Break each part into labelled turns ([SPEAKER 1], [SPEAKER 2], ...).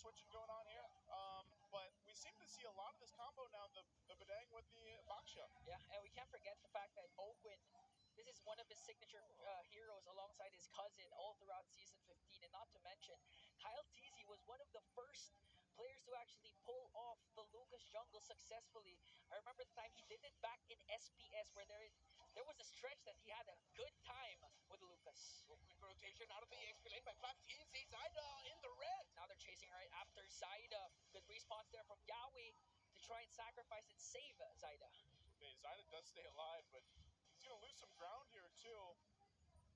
[SPEAKER 1] switching going on here. But we seem to see a lot of this combo now, the Bedang with the Baksha.
[SPEAKER 2] Yeah, and we can't forget the fact that Owen, this is one of his signature heroes alongside his cousin all throughout Season 15. And not to mention, Kyle Teasy was one of the first players to actually pull off the Lucas jungle successfully. I remember the time he did it back in SPS where there was a stretch that he had a good time with Lucas.
[SPEAKER 3] Well, quick rotation out of the XP lane by Teasy. Zyda in the red.
[SPEAKER 2] Now they're chasing right after Zyda. Good response there from Yawi to try and sacrifice and save Zyda.
[SPEAKER 1] Okay, Zyda does stay alive, but he's going to lose some ground here, too.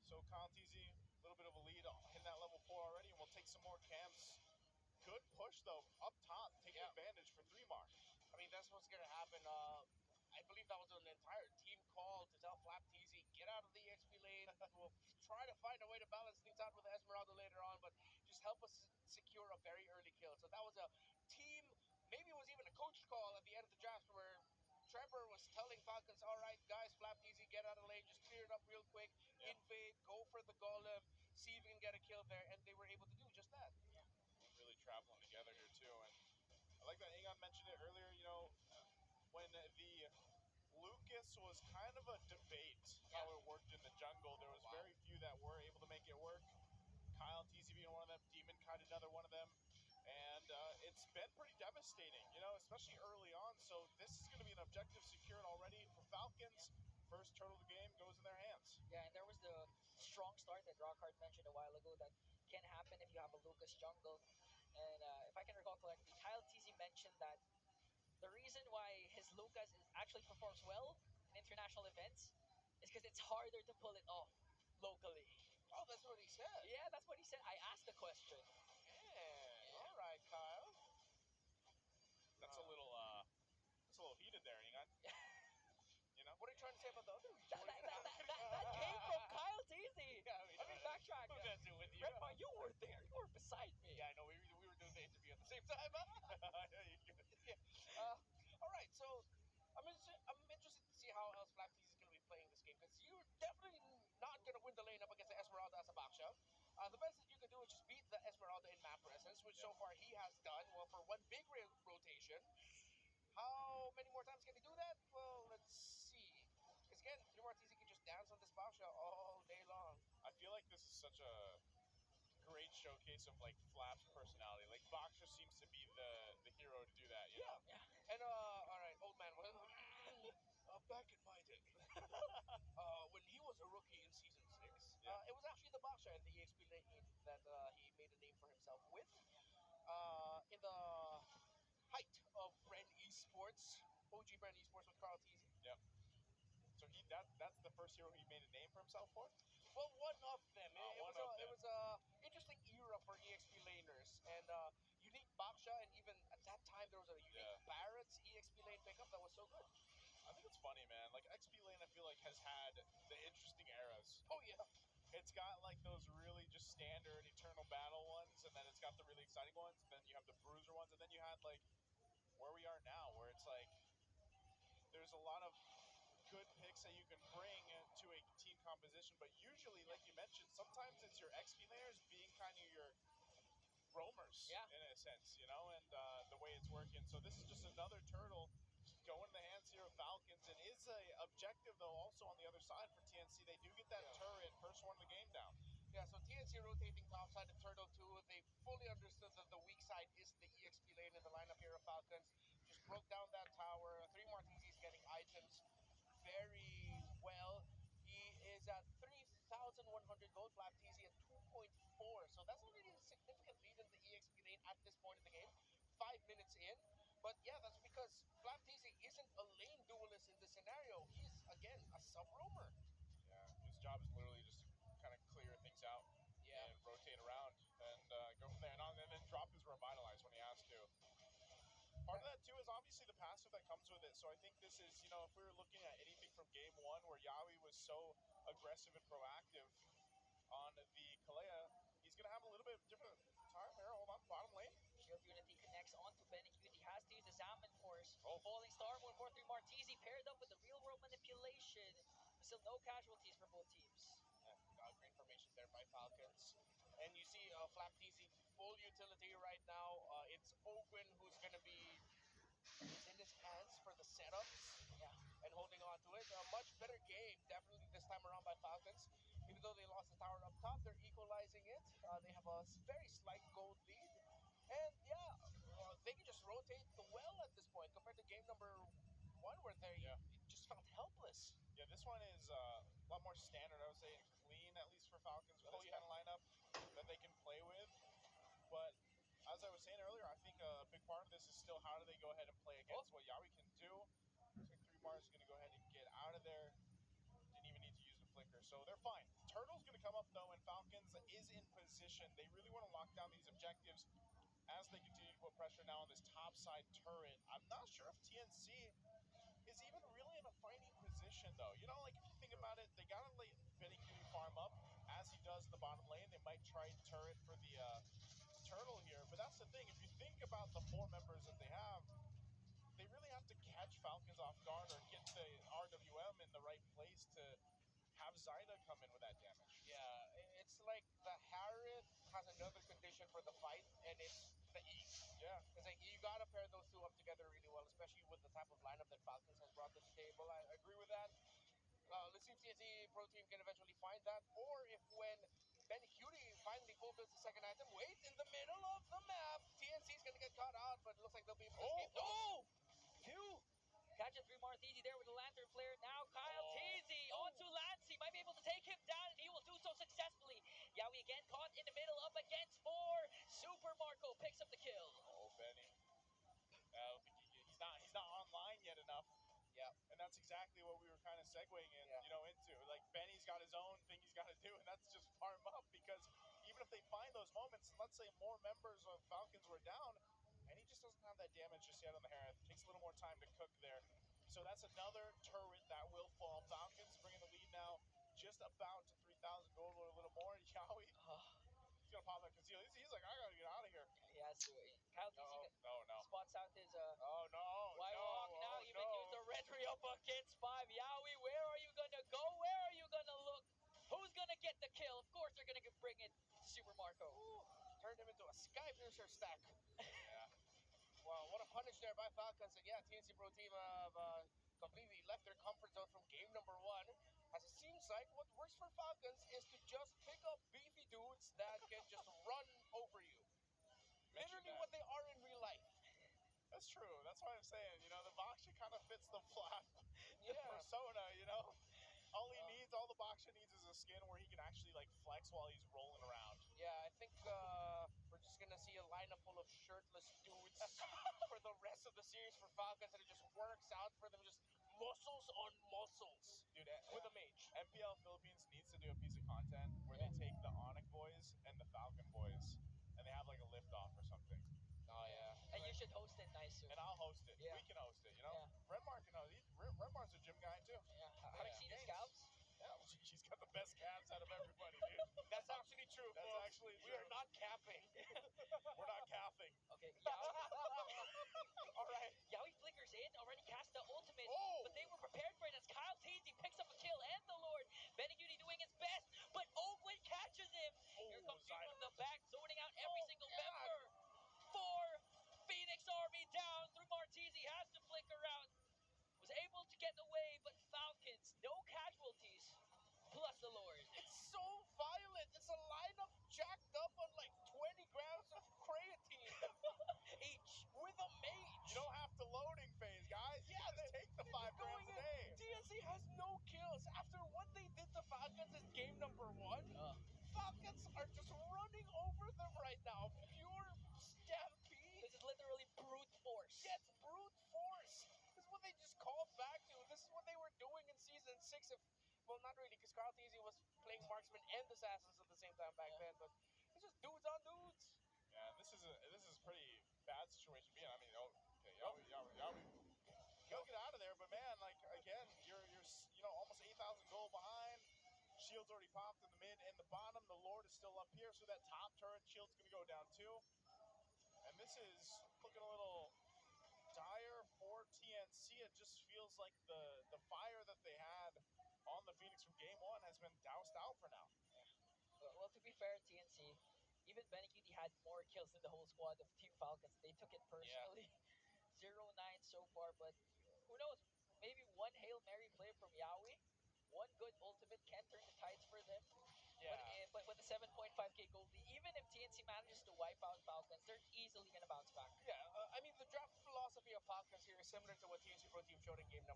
[SPEAKER 1] So Kyle Teasy, a little bit of a lead in that level 4 already, and we'll take some more camps. Good push, though, up top, taking advantage for 3-mark.
[SPEAKER 3] I mean, that's what's going to happen. I believe that was an entire team call to tell Teasy, get out of the XP lane. We'll try to find a way to balance things out with Esmeralda later on, but just help us secure a very early kill. So that was a team, maybe it was even a coach call at the end of the draft where Trevor was telling Falcons, all right, guys, Teasy, get out of the lane, just clear it up real quick, invade, go for the golem, see if we can get a kill there, and they were able to do just that.
[SPEAKER 2] Yeah.
[SPEAKER 1] Really traveling together here, too, and I like that Aegon mentioned it earlier, you know, when the Lucas was kind of a debate how it worked in the jungle. There was very few that were able to make it work. Kyle Teasy being one of them, Demon Kite another one of them. And it's been pretty devastating, you know, especially early on. So this is going to be an objective secured already for Falcons. First turtle of the game goes in their hands.
[SPEAKER 2] Yeah, and there was the strong start that Rockhart mentioned a while ago that can happen if you have a Lucas jungle. And if I can recall correctly, Kyle Teasy mentioned that the reason why his Lucas actually performs well in international events is because it's harder to pull it off locally.
[SPEAKER 3] Oh, that's what he said?
[SPEAKER 2] Yeah, that's what he said. I asked the question.
[SPEAKER 3] Yeah. All right, Kyle.
[SPEAKER 1] That's a little heated there, Aegon. You know?
[SPEAKER 3] What are you trying to say about the other?
[SPEAKER 2] That came from Kyle Teasy.
[SPEAKER 3] Yeah,
[SPEAKER 2] I mean, backtrack.
[SPEAKER 3] Who does it with you?
[SPEAKER 2] Redmar, you were there. You were beside me.
[SPEAKER 3] Yeah, I know. We were doing the interview at the same time. All right, so I'm interested to see how else Teasy is going to be playing this game, because you're definitely not going to win the lane up against the Esmeralda as a Baksha. The best that you can do is just beat the Esmeralda in map presence, which so far he has done. Well, for one big rotation. How many more times can he do that? Well, let's see. Because again, Teasy can just dance on this Baksha all day long.
[SPEAKER 1] I feel like this is such a great showcase of like Flap's personality. Like Baksha seems to be the hero to do that. You know?
[SPEAKER 3] And all right, old man. Back in my day, when he was a rookie in Season 6, it was actually the Baksha and the EXP lane that he made a name for himself with. In the height of Brand Esports, OG Brand Esports with Carl Teasy.
[SPEAKER 1] Yep. So that's the first hero he made a name for himself for?
[SPEAKER 3] Well, one of them. It was a interesting era for EXP laners, and unique Baksha, and even at that time there was a unique Barrett's EXP lane pickup that was so good.
[SPEAKER 1] I think it's funny, man. Like XP lane, I feel like has had the interesting eras.
[SPEAKER 3] Oh yeah.
[SPEAKER 1] It's got like those really just standard eternal battle ones, and then it's got the really exciting ones, and then you have the bruiser ones, and then you had like where we are now, where it's like there's a lot of good picks that you can bring to a team composition, but usually, like you mentioned, sometimes it's your XP laners being kind of your roamers in a sense, you know, and the way it's working. So this is just another turtle going in the hands here of Falcons. It is a objective, though, also on the other side for TNC. They do get that turret, first one of the game down.
[SPEAKER 3] Yeah, so TNC rotating topside of Turtle 2. They fully understood that the weak side is the EXP lane in the lineup here of Falcons. Just broke down that tower. 3-mark is getting items very well. He is at 3,100 gold, Teasy at 2.4. So that's already a significant lead in the EXP lane at this point in the game. 5 minutes in. But yeah, that's because Teasy isn't a lane duelist in this scenario. He's, again, a sub-roamer.
[SPEAKER 1] Yeah, his job is literally just to kind of clear things out and rotate around and go from there. And then drop his Revitalize when he has to. Part of that, too, is obviously the passive that comes with it. So I think this is, you know, if we were looking at anything from Game 1 where Yawi was so aggressive and proactive on the Kalea, he's going to have a little bit different time here. Hold on, bottom lane.
[SPEAKER 2] Shield Unity connects onto Benekute. He has to use the Salmon Force. Falling Star, 143 Martese paired up with the real world manipulation. Still no casualties for both teams.
[SPEAKER 3] Great formation there by Falcons. And you see Teasy full utility right now. Owen, who's going to be in his hands for the setups
[SPEAKER 2] Yeah.
[SPEAKER 3] and holding on to it. A much better game, definitely this time around by Falcons. Even though they lost the tower up top, they're equalizing it. They have a very slight gold lead. And yeah, they can just rotate the well at this point compared to game number 1 where they
[SPEAKER 1] Yeah.
[SPEAKER 3] just felt helpless.
[SPEAKER 1] Yeah, this one is a lot more standard, I would say, and clean, at least for Falcons, with
[SPEAKER 3] Oh,
[SPEAKER 1] this
[SPEAKER 3] yeah.
[SPEAKER 1] kind of lineup that they can play with. But as I was saying earlier, I think a big part of this is still how do they go ahead and play against what Yawi can do. Looks like 3 Mars is going to go ahead and get out of there. Didn't even need to use the flicker, so they're fine. Turtle's going to come up, though, and Falcons is in position. They really want to lock down these objectives as they continue to put pressure now on this top side turret. I'm not sure if TNC is even really in a fighting position, though. You know, like, if you think about it, they got to let Benny Cutie farm up, as he does in the bottom lane. They might try turret for the turtle here, but that's the thing. If you think about the 4 members that they have, they really have to catch Falcons off guard or get the RWM in the right place to have Zyda come in with that damage.
[SPEAKER 3] Yeah, it's like the Harriet has another condition for the fight, and it's the E.
[SPEAKER 1] Yeah.
[SPEAKER 3] It's like you gotta pair those two up together really well, especially with the type of lineup that Falcons has brought to the table. I agree with that. Let's see if TNC Pro Team can eventually find that, or if when Ben Cutie finally fulfills the second item, wait in the middle of the map, TNC is gonna get caught out, but it looks like they'll be able to escape.
[SPEAKER 2] Oh! Phew! Catch a 3 Marth easy there with the Lantern Flare. Now Kyle Teasy onto Lancey. Might be able to take him down, and he will do so successfully. Yawi again caught in the middle, up against 4. Super Marco picks up the kill.
[SPEAKER 1] Oh, Benny. I don't think he's not online yet enough.
[SPEAKER 3] Yeah.
[SPEAKER 1] And that's exactly what we were kind of segueing in,
[SPEAKER 3] Yeah.
[SPEAKER 1] you know, into. Like, Benny's got his own thing he's got to do, and that's just farm up, because even if they find those moments, let's say more members of Falcons were down, and he just doesn't have that damage just yet on the Harith. Takes a little more time to cook there. So that's another turret that will fall. Falcons bringing the lead now just about to 3,000 gold or a little more. Yawi, he's going to pop that conceal. He's like, I got to get out of here.
[SPEAKER 2] He has to. Kyle Teasy
[SPEAKER 1] No.
[SPEAKER 2] spots out his
[SPEAKER 1] Oh, no.
[SPEAKER 2] White
[SPEAKER 1] no,
[SPEAKER 2] Hawk now.
[SPEAKER 1] oh,
[SPEAKER 2] Even
[SPEAKER 1] no.
[SPEAKER 2] use the red re-up against 5. Yawi, where are you gonna go? Where are you gonna look? Who's gonna get the kill? Of course they're gonna bring it to Super Marco.
[SPEAKER 3] Ooh, turned him into a Sky Piercer stack.
[SPEAKER 1] Yeah.
[SPEAKER 3] Wow, what a punish there by Falcons. And yeah, TNC Pro Team have completely left their comfort zone from game number 1. As it seems like what works for Falcons is to just pick up beefy dudes that can just run over you. Literally what they are in real life.
[SPEAKER 1] That's true. That's why I'm saying, you know, the Baksha kind of fits the flap
[SPEAKER 3] Yeah.
[SPEAKER 1] persona, you know? All the Baksha needs is a skin where he can actually, like, flex while he's rolling around.
[SPEAKER 3] Yeah, I think we're just going to see a lineup full of shirtless dudes for the rest of the series for Falcons, and it just works out for them, just muscles on muscles.
[SPEAKER 1] Dude,
[SPEAKER 3] with a mage.
[SPEAKER 1] MPL Philippines needs to do a piece of content where they take the Onyx boys and the Falcon boys, and they have, like, a liftoff or something.
[SPEAKER 3] Oh, yeah.
[SPEAKER 2] And you should host it nicer.
[SPEAKER 1] And I'll host it.
[SPEAKER 2] Yeah.
[SPEAKER 1] We can host it, you know?
[SPEAKER 2] Yeah.
[SPEAKER 1] Redmar can host it. Redmar's a gym guy, too.
[SPEAKER 2] Yeah. Have you seen his calves?
[SPEAKER 1] Yeah, she's got the best calves out of everybody, dude.
[SPEAKER 3] That's actually true.
[SPEAKER 1] That's
[SPEAKER 3] folks.
[SPEAKER 1] actually
[SPEAKER 3] We
[SPEAKER 1] true.
[SPEAKER 3] are not capping.
[SPEAKER 1] We're not calving.
[SPEAKER 2] Okay, Yawi.
[SPEAKER 3] All right.
[SPEAKER 2] Yawi flickers in, already cast the ultimate,
[SPEAKER 1] Oh!
[SPEAKER 2] but they were prepared for it as Kyle Teasy picks up a kill, and the Lord. Beniguti doing his best, but Oakwood catches him. Here comes Fury
[SPEAKER 1] Zyda.
[SPEAKER 2] from the back, zoning out every single
[SPEAKER 3] God.
[SPEAKER 2] member. 4 Phoenix Army down. Through Martese has to flicker out. Was able to get away, but Falcons, no casualties, plus the Lord.
[SPEAKER 3] It's so violent. It's a lineup jacked up on like 20 grams of creatine
[SPEAKER 2] Each.
[SPEAKER 3] with a mage.
[SPEAKER 1] You don't have to loading phase, guys. You
[SPEAKER 3] Yeah,
[SPEAKER 1] just take the
[SPEAKER 3] they're
[SPEAKER 1] 5
[SPEAKER 3] just going
[SPEAKER 1] grams a
[SPEAKER 3] in.
[SPEAKER 1] day.
[SPEAKER 3] TNC has no kills. After what they did to Falcons in game number 1, Falcons are just running over them right now. Pure stampede.
[SPEAKER 2] This is literally brute force.
[SPEAKER 3] Yes, brute force. This is what they just called back to. This is what they were doing in season 6 of, well, not really, because Carl Teasy was playing marksman and assassins at the same time back then, but it's just dudes on dudes.
[SPEAKER 1] Yeah, this is a pretty bad situation to be in. I mean, okay, Yawi. He'll get out of there, but man, like, again, you're you know, almost 8,000 gold behind. Shield's already popped in the mid and the bottom. The Lord is still up here, so that top turret shield's gonna go down too. And this is looking a little dire for TNC. It just feels like the fire that they had on the Phoenix from game 1 has been doused out for now.
[SPEAKER 2] Well, to be fair, TNC, even even Benecuti had more kills than the whole squad of Team Falcons. They took it personally. 0-9 so far, but who knows? Maybe one Hail Mary play from Yaoi, one good ultimate can turn the tides for them.
[SPEAKER 1] Yeah.
[SPEAKER 2] But with the 7.5k gold lead, even if TNC manages to wipe out Falcons, they're easily gonna bounce back.
[SPEAKER 3] Yeah, I mean, the draft philosophy of Falcons here is similar to what TNC Pro Team showed in game #1.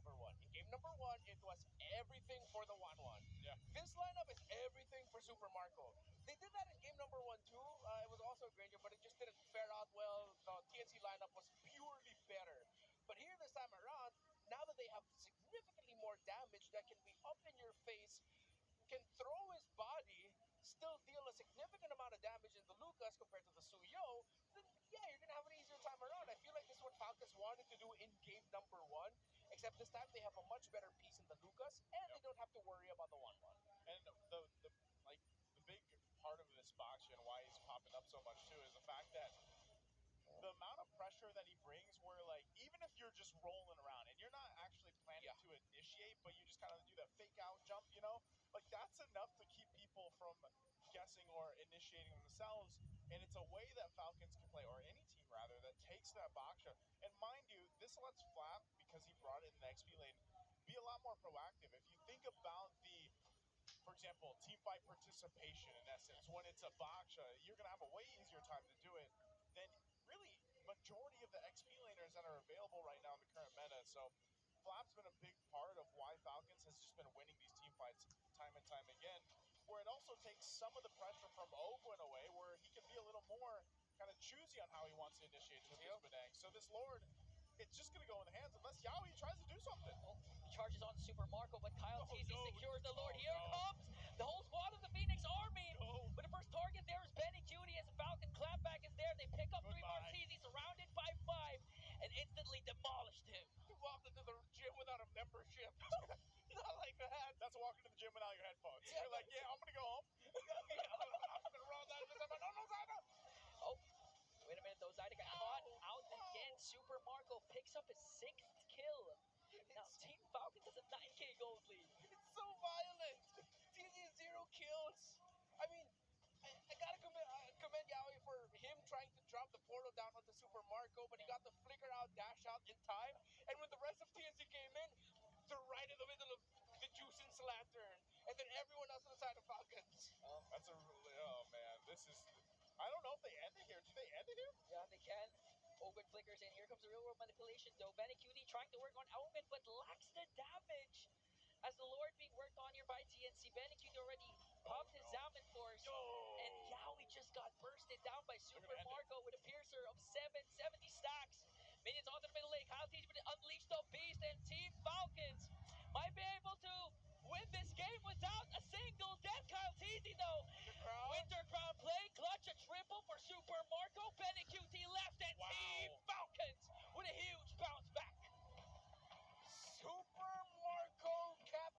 [SPEAKER 3] In game #1, it was everything for the 1-1.
[SPEAKER 1] Yeah.
[SPEAKER 3] This lineup is everything for Super Marco. They did that in game #1 too. It was also a great game, but it just didn't fare out well. The TNC lineup was purely better. But here this time around, now that they have significantly more damage that can be up in your face, can throw his body, still deal a significant amount of damage in the Lucas compared to the Suyo, then yeah, you're gonna have an easier time around. I feel like this is what Falcons wanted to do in game #1, except this time they have a much better piece in the Lucas, and they don't have to worry about the 1-1.
[SPEAKER 1] And the like the big part of this box and why he's popping up so much too is the fact that the amount of pressure that he brings where like even if you're just rolling around and you're not actually planning to initiate but you just kind of do that fake out jump, you know, like that's enough to keep people from guessing or initiating themselves, and it's a way that Falcons can play, or any team rather, that takes that box shot. And mind you, this lets Flap, because he brought it in the XP lane, be a lot more proactive. If you think about the, for example, team fight participation in essence, when it's a Baksha, you're going to have a way easier time to do it than really majority of the XP laners that are available right now in the current meta. So Flap's been a big part of why Falcons has just been winning these team fights time and time again, where it also takes some of the pressure from Ogwin away, where he can be a little more kind of choosy on how he wants to initiate with this Badang. So this Lord, it's just going to go in the hands unless Yaoi tries to do something.
[SPEAKER 2] Oh, he charges on Super Marco, but Kyle TZ secures the Lord. Here
[SPEAKER 1] no.
[SPEAKER 2] comes the whole squad of the Phoenix Army.
[SPEAKER 1] No.
[SPEAKER 2] But the first target there is Benecuti as a Falcon clapback is there. They pick up 3
[SPEAKER 1] Goodbye.
[SPEAKER 2] Martizzi, surrounded by 5, and instantly demolished him.
[SPEAKER 3] He walked into the gym without a membership. Not like that.
[SPEAKER 1] That's walking to the gym without your headphones.
[SPEAKER 3] Yeah.
[SPEAKER 1] You're like, yeah, I'm going to go home.
[SPEAKER 3] I'm gonna roll that. No, Zaida.
[SPEAKER 2] Oh, wait a minute though. Zaida got caught out again. Super Marco picks up his 6th kill. Now, Team Falcons has a 9k gold lead.
[SPEAKER 3] It's so violent. TZ has 0 kills. I mean, I gotta commend Yaoi for him trying to drop the portal down onto Super Marco, but he got the flicker out, dash out in time. And when the rest of TNC came in, they're right in the middle of the Juicens Lantern. And then everyone else on the side of Falcons.
[SPEAKER 1] That's a really, oh man, this is, I don't know if they end it here. Do they end it here?
[SPEAKER 2] Yeah, they can. Ogun flickers in. Here comes the real world manipulation though. Benecuti trying to work on Ogun, but lacks the damage. As the Lord being worked on here by TNC, Benecuti already popped his Zaman Force, and Yaoi just got bursted down by Super
[SPEAKER 1] They're gonna end